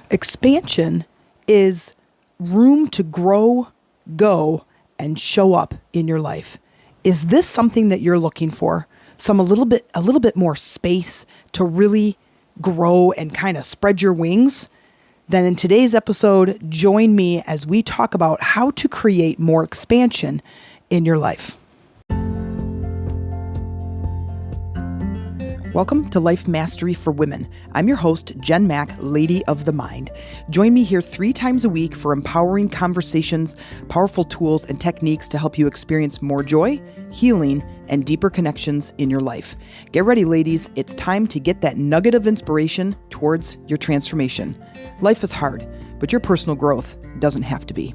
Expansion is room to grow, go, and show up in your life. Is this something that you're looking for? A little bit more space to really grow and kind of spread your wings? Then in today's episode, join me as we talk about how to create more expansion in your life. Welcome to Life Mastery for Women. I'm your host, Jen Mack, Lady of the Mind. Join me here 3 times a week for empowering conversations, powerful tools, and techniques to help you experience more joy, healing, and deeper connections in your life. Get ready, ladies. It's time to get that nugget of inspiration towards your transformation. Life is hard, but your personal growth doesn't have to be.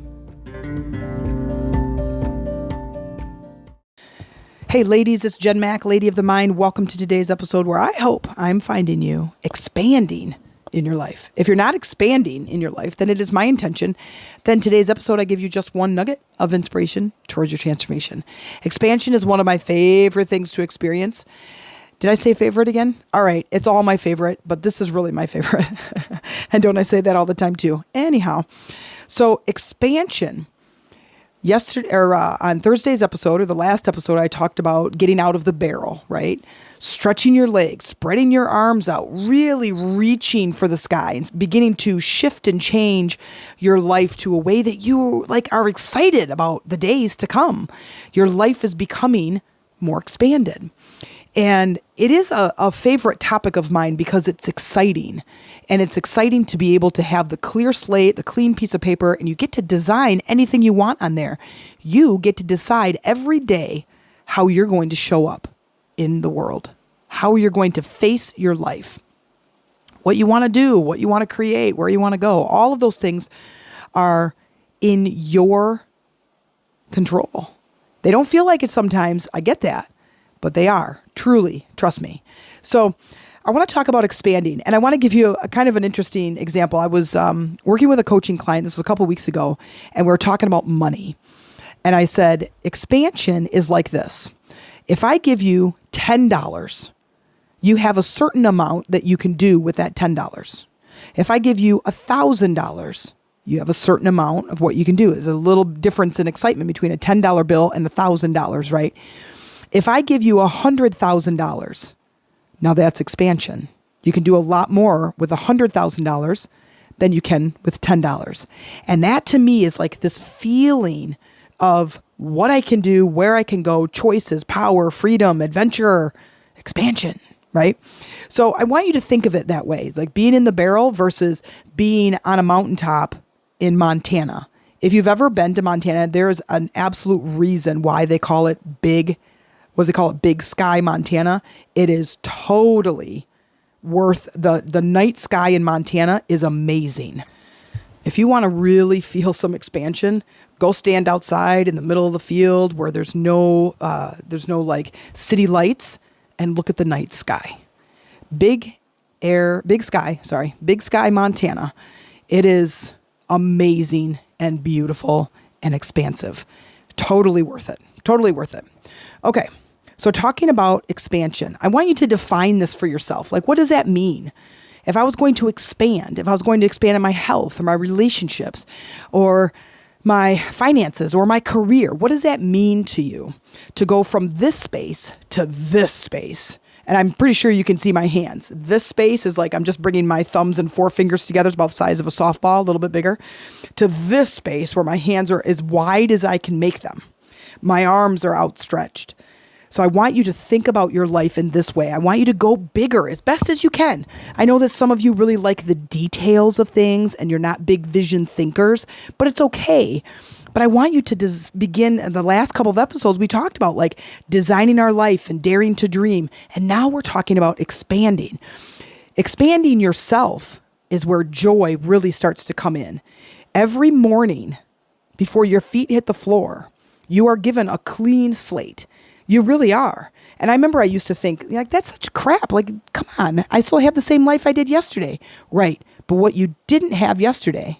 Hey ladies, it's Jen Mack, Lady of the Mind. Welcome to today's episode where I hope I'm finding you expanding in your life. If you're not expanding in your life, then it is my intention. Then today's episode, I give you just one nugget of inspiration towards your transformation. Expansion is one of my favorite things to experience. Did I say favorite again? All right, it's all my favorite, but this is really my favorite. And don't I say that all the time too? Anyhow, so expansion. Yesterday, or on Thursday's episode, or the last episode, I talked about getting out of the barrel, right? Stretching your legs, spreading your arms out, really reaching for the sky and beginning to shift and change your life to a way that you are excited about the days to come. Your life is becoming more expanded. And it is a favorite topic of mine because it's exciting. And it's exciting to be able to have the clear slate, the clean piece of paper, and you get to design anything you want on there. You get to decide every day how you're going to show up in the world, how you're going to face your life, what you want to do, what you want to create, where you want to go. All of those things are in your control. They don't feel like it sometimes. I get that. But they are, truly, trust me. So I want to talk about expanding, and I want to give you a kind of an interesting example. I was working with a coaching client, this was a couple weeks ago, and we were talking about money. And I said, expansion is like this. If I give you $10, you have a certain amount that you can do with that $10. If I give you $1,000, you have a certain amount of what you can do. There's a little difference in excitement between a $10 bill and $1,000, right? If I give you $100,000, now that's expansion. You can do a lot more with $100,000 than you can with $10. And that to me is like this feeling of what I can do, where I can go, choices, power, freedom, adventure, expansion, right? So I want you to think of it that way. It's like being in the barrel versus being on a mountaintop in Montana. If you've ever been to Montana, there's an absolute reason why they call it Big Sky, Montana. It is totally worth the night sky in Montana is amazing. If you want to really feel some expansion, go stand outside in the middle of the field where there's no city lights and look at the night sky. Big Sky, Montana. It is amazing and beautiful and expansive. Totally worth it. Totally worth it. Okay. So talking about expansion, I want you to define this for yourself. Like, what does that mean? If I was going to expand in my health or my relationships or my finances or my career, what does that mean to you to go from this space to this space? And I'm pretty sure you can see my hands. This space is like I'm just bringing my thumbs and 4 fingers together. It's about the size of a softball, a little bit bigger, to this space where my hands are as wide as I can make them. My arms are outstretched. So I want you to think about your life in this way. I want you to go bigger as best as you can. I know that some of you really like the details of things and you're not big vision thinkers, but it's okay. But I want you to begin the last couple of episodes we talked about like designing our life and daring to dream. And now we're talking about expanding. Expanding yourself is where joy really starts to come in. Every morning before your feet hit the floor, you are given a clean slate. You really are. And I remember I used to think, like, that's such crap. Like, come on, I still have the same life I did yesterday. Right. But what you didn't have yesterday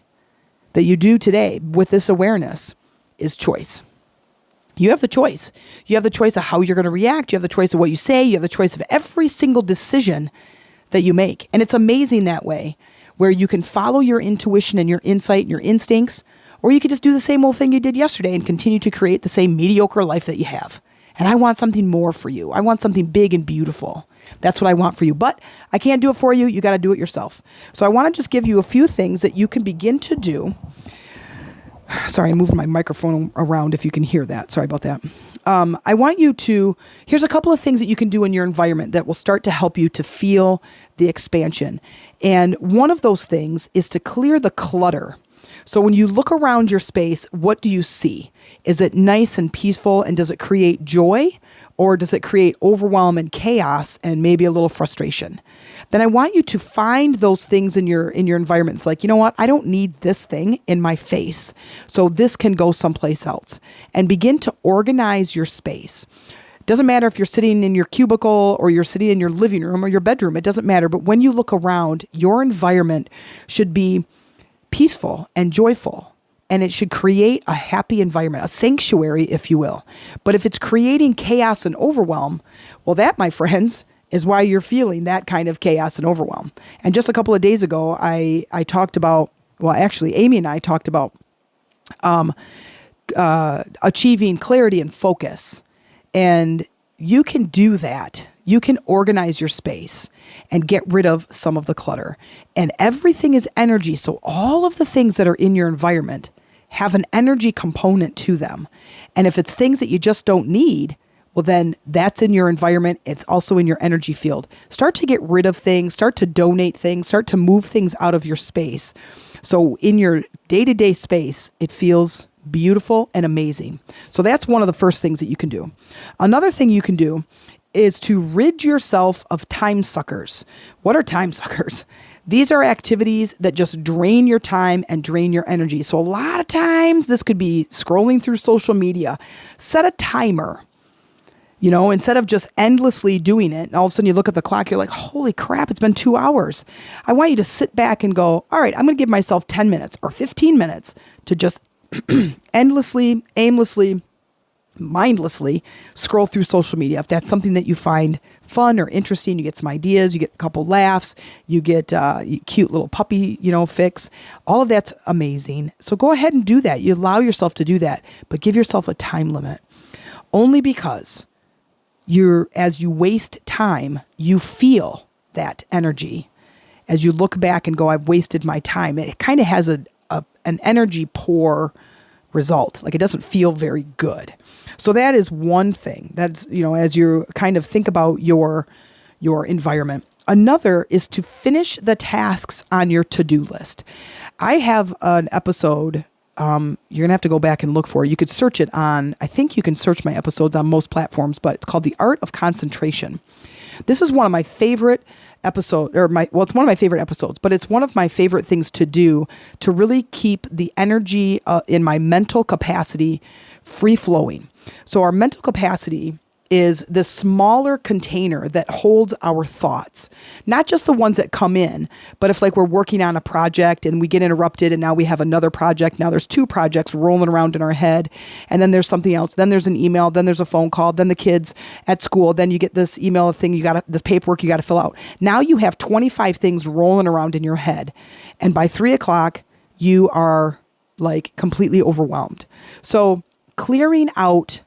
that you do today with this awareness is choice. You have the choice. You have the choice of how you're going to react. You have the choice of what you say. You have the choice of every single decision that you make. And it's amazing that way where you can follow your intuition and your insight and your instincts, or you could just do the same old thing you did yesterday and continue to create the same mediocre life that you have. And I want something more for you. I want something big and beautiful. That's what I want for you. But I can't do it for you. You got to do it yourself. So I want to just give you a few things that you can begin to do. Sorry, I moved my microphone around if you can hear that. Sorry about that. I want you to, here's a couple of things that you can do in your environment that will start to help you to feel the expansion. And one of those things is to clear the clutter. So when you look around your space, what do you see? Is it nice and peaceful, and does it create joy, or does it create overwhelm and chaos and maybe a little frustration? Then I want you to find those things in your environment. It's like, you know what? I don't need this thing in my face. So this can go someplace else, and begin to organize your space. Doesn't matter if you're sitting in your cubicle or you're sitting in your living room or your bedroom. It doesn't matter. But when you look around, your environment should be peaceful and joyful, and it should create a happy environment, a sanctuary, if you will. But if it's creating chaos and overwhelm, well, that, my friends, is why you're feeling that kind of chaos and overwhelm. And just a couple of days ago, I talked about, well, actually, Amy and I talked about achieving clarity and focus. And you can do that. You can organize your space and get rid of some of the clutter. And everything is energy. So all of the things that are in your environment have an energy component to them. And if it's things that you just don't need, well, then that's in your environment. It's also in your energy field. Start to get rid of things, start to donate things, start to move things out of your space. So in your day-to-day space, it feels beautiful and amazing. So that's one of the first things that you can do. Another thing you can do is to rid yourself of time suckers. What are time suckers? These are activities that just drain your time and drain your energy. So a lot of times this could be scrolling through social media. Set a timer. Instead of just endlessly doing it, and all of a sudden you look at the clock, you're like, holy crap, it's been 2 hours. I want you to sit back and go, all right, I'm going to give myself 10 minutes or 15 minutes to just endlessly, aimlessly, mindlessly scroll through social media. If that's something that you find fun or interesting, you get some ideas, you get a couple laughs, you get cute little puppy, fix. All of that's amazing. So go ahead and do that. You allow yourself to do that, but give yourself a time limit. Only because as you waste time, you feel that energy. As you look back and go, I've wasted my time. It kind of has an energy poor result. Like, it doesn't feel very good. So that is one thing. That's, as you kind of think about your environment. Another is to finish the tasks on your to-do list. I have an episode, you're going to have to go back and look for it. You could search it on, I think you can search my episodes on most platforms, but it's called The Art of Concentration. This is one of my favorite episodes, it's one of my favorite episodes, but it's one of my favorite things to do to really keep the energy in my mental capacity free flowing. So our mental capacity is this smaller container that holds our thoughts, not just the ones that come in, but if we're working on a project and we get interrupted and now we have another project, now there's 2 projects rolling around in our head, and then there's something else, then there's an email, then there's a phone call, then the kids at school, then you get this email thing, this paperwork you got to fill out. Now you have 25 things rolling around in your head, and by 3:00, you are completely overwhelmed. So clearing out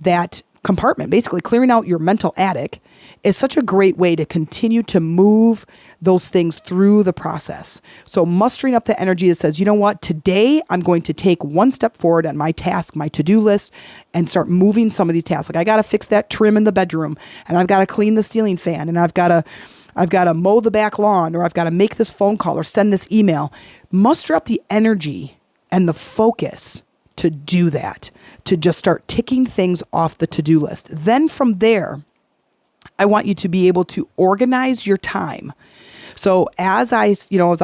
that compartment, basically clearing out your mental attic, is such a great way to continue to move those things through the process. So mustering up the energy that says, you know what, today I'm going to take one step forward on my task, my to-do list, and start moving some of these tasks. I got to fix that trim in the bedroom, and I've got to clean the ceiling fan, and I've got to mow the back lawn, or I've got to make this phone call or send this email. Muster up the energy and the focus to do that, to just start ticking things off the to-do list. Then from there, I want you to be able to organize your time. So as I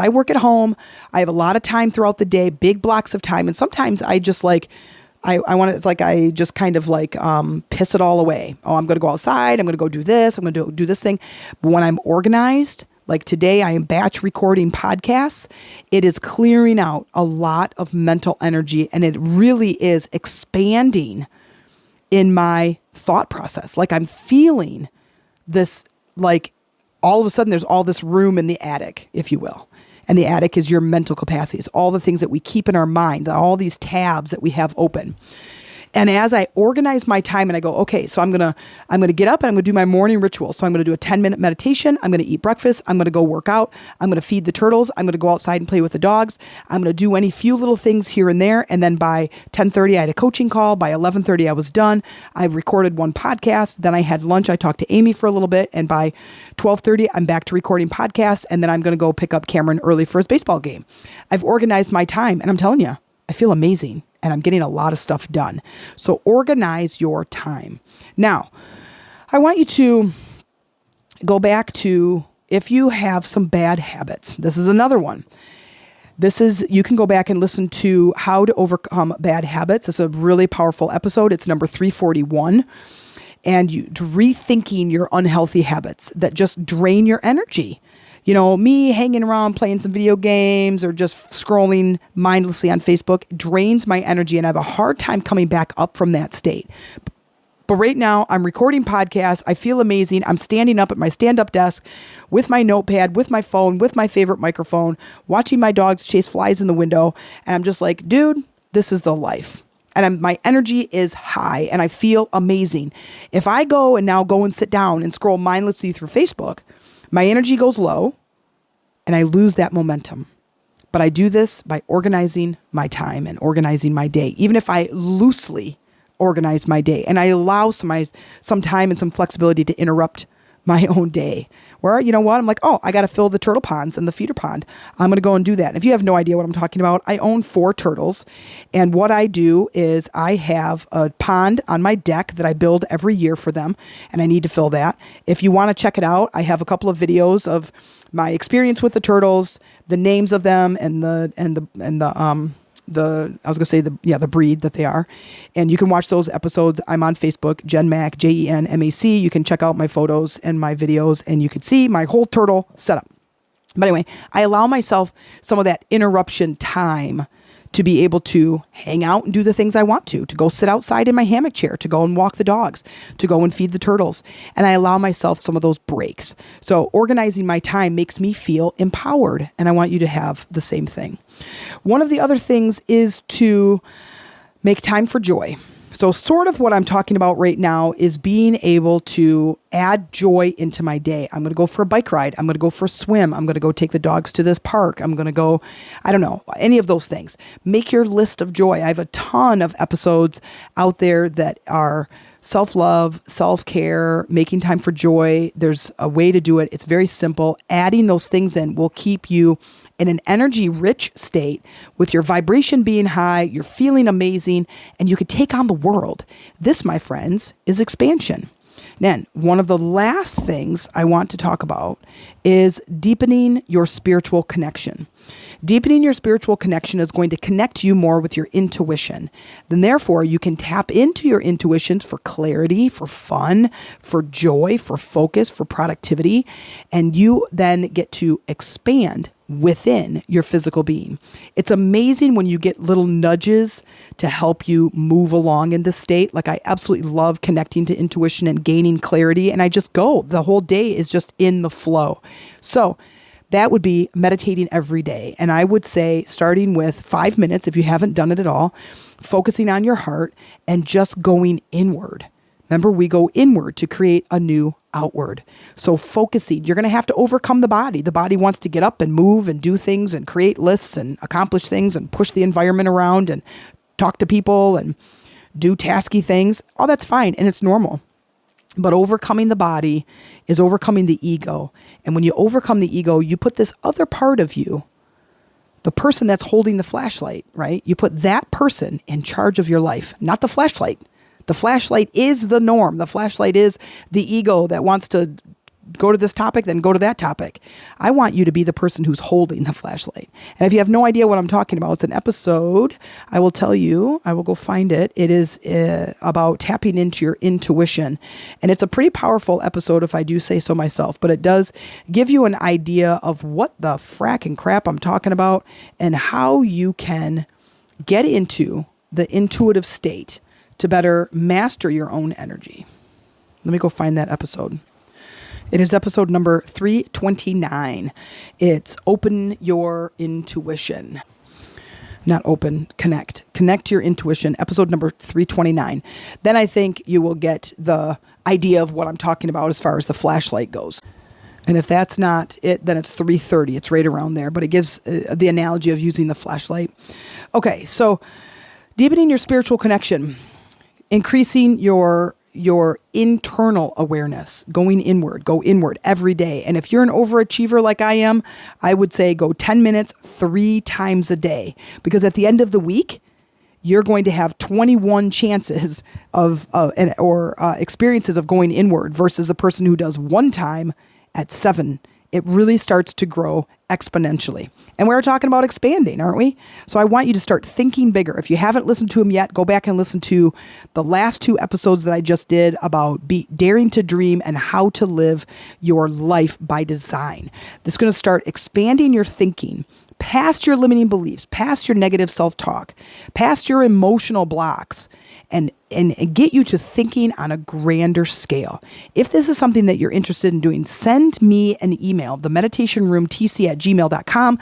work at home, I have a lot of time throughout the day, big blocks of time. And sometimes I just I just kind of piss it all away. Oh, I'm going to go outside. I'm going to go do this. I'm going to do this thing. But when I'm organized, like today, I am batch recording podcasts. It is clearing out a lot of mental energy, and it really is expanding in my thought process. I'm feeling this, all of a sudden there's all this room in the attic, if you will. And the attic is your mental capacities, all the things that we keep in our mind, all these tabs that we have open. And as I organize my time and I go, okay, so I'm going to get up and I'm going to do my morning ritual. So I'm going to do a 10-minute meditation. I'm going to eat breakfast. I'm going to go work out. I'm going to feed the turtles. I'm going to go outside and play with the dogs. I'm going to do any few little things here and there. And then by 10:30, I had a coaching call. By 11:30, I was done. I recorded one podcast. Then I had lunch. I talked to Amy for a little bit. And by 12:30, I'm back to recording podcasts. And then I'm going to go pick up Cameron early for his baseball game. I've organized my time and I'm telling you, I feel amazing. And I'm getting a lot of stuff done. So organize your time. Now, I want you to go back to if you have some bad habits. This is another one. You can go back and listen to How to Overcome Bad Habits. It's a really powerful episode. It's number 341. And rethinking your unhealthy habits that just drain your energy. You know, me hanging around playing some video games or just scrolling mindlessly on Facebook drains my energy and I have a hard time coming back up from that state. But right now I'm recording podcasts. I feel amazing. I'm standing up at my stand-up desk with my notepad, with my phone, with my favorite microphone, watching my dogs chase flies in the window. And I'm just like, dude, this is the life. And my energy is high and I feel amazing. If I go and sit down and scroll mindlessly through Facebook, my energy goes low and I lose that momentum. But I do this by organizing my time and organizing my day, even if I loosely organize my day and I allow some time and some flexibility to interrupt my own day. Where, you know what, I'm like, oh, I got to fill the turtle ponds and the feeder pond. I'm going to go and do that. And if you have no idea what I'm talking about, I own 4 turtles. And what I do is I have a pond on my deck that I build every year for them. And I need to fill that. If you want to check it out, I have a couple of videos of my experience with the turtles, the names of them and the breed that they are. And you can watch those episodes. I'm on Facebook, Jen Mac, JenMac. You can check out my photos and my videos and you can see my whole turtle setup. But anyway, I allow myself some of that interruption time to be able to hang out and do the things I want to go sit outside in my hammock chair, to go and walk the dogs, to go and feed the turtles. And I allow myself some of those breaks. So organizing my time makes me feel empowered. And I want you to have the same thing. One of the other things is to make time for joy. So sort of what I'm talking about right now is being able to add joy into my day. I'm going to go for a bike ride. I'm going to go for a swim. I'm going to go take the dogs to this park. I'm going to go, I don't know, any of those things. Make your list of joy. I have a ton of episodes out there that are self-love, self-care, making time for joy. There's a way to do it. It's very simple. Adding those things in will keep you in an energy-rich state with your vibration being high, you're feeling amazing, and you could take on the world. This, my friends, is expansion. Then, one of the last things I want to talk about is deepening your spiritual connection. Deepening your spiritual connection is going to connect you more with your intuition. Then therefore, you can tap into your intuitions for clarity, for fun, for joy, for focus, for productivity, and you then get to expand within your physical being. It's amazing when you get little nudges to help you move along in this state. Like I absolutely love connecting to intuition and gaining clarity, and I just go. The whole day is just in the flow. So that would be meditating every day. And I would say starting with 5 minutes, if you haven't done it at all, focusing on your heart and just going inward. Remember, we go inward to create a new outward. So focusing, you're going to have to overcome the body. The body wants to get up and move and do things and create lists and accomplish things and push the environment around and talk to people and do tasky things. All that's fine and it's normal. But overcoming the body is overcoming the ego. And when you overcome the ego, you put this other part of you, the person that's holding the flashlight, right? You put that person in charge of your life, not the flashlight. The flashlight is the norm. The flashlight is the ego that wants to go to this topic, then go to that topic. I want you to be the person who's holding the flashlight. And if you have no idea what I'm talking about, it's an episode. I will tell you, I will go find it. It is about tapping into your intuition. And it's a pretty powerful episode if I do say so myself, but it does give you an idea of what the fracking crap I'm talking about and how you can get into the intuitive state to better master your own energy. Let me go find that episode. It is episode number 329. It's Open Your Intuition. Not open, connect. Connect your intuition, episode number 329. Then I think you will get the idea of what I'm talking about as far as the flashlight goes. And if that's not it, then it's 330. It's right around there, but it gives the analogy of using the flashlight. Okay, so deepening your spiritual connection, increasing your internal awareness, going inward, go inward every day. And if you're an overachiever like I am, I would say go 10 minutes 3 times a day, because at the end of the week, you're going to have 21 chances of experiences of going inward versus a person who does 1 time at 7. It really starts to grow exponentially. And we're talking about expanding, aren't we? So I want you to start thinking bigger. If you haven't listened to them yet, go back and listen to the last 2 episodes that I just did about daring to dream and how to live your life by design. This is going to start expanding your thinking past your limiting beliefs, past your negative self-talk, past your emotional blocks, and get you to thinking on a grander scale. If this is something that you're interested in doing, send me an email, themeditationroomtc@gmail.com.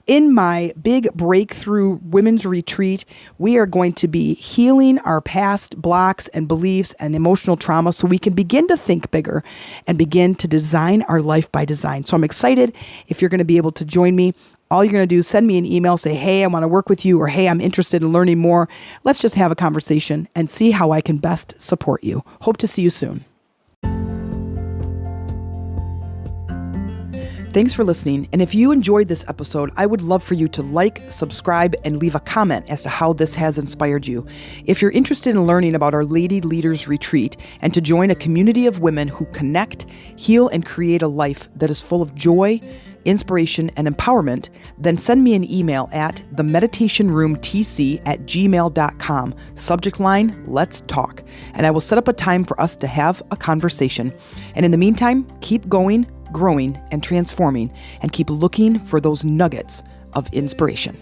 In my big breakthrough women's retreat, we are going to be healing our past blocks and beliefs and emotional trauma so we can begin to think bigger and begin to design our life by design. So I'm excited if you're going to be able to join me. All you're going to do is send me an email, say, hey, I want to work with you, or hey, I'm interested in learning more. Let's just have a conversation and see how I can best support you. Hope to see you soon. Thanks for listening. And if you enjoyed this episode, I would love for you to like, subscribe, and leave a comment as to how this has inspired you. If you're interested in learning about our Lady Leaders Retreat and to join a community of women who connect, heal, and create a life that is full of joy, inspiration, and empowerment, then send me an email at themeditationroomtc@gmail.com. Subject line, let's talk. And I will set up a time for us to have a conversation. And in the meantime, keep going, growing, and transforming, and keep looking for those nuggets of inspiration.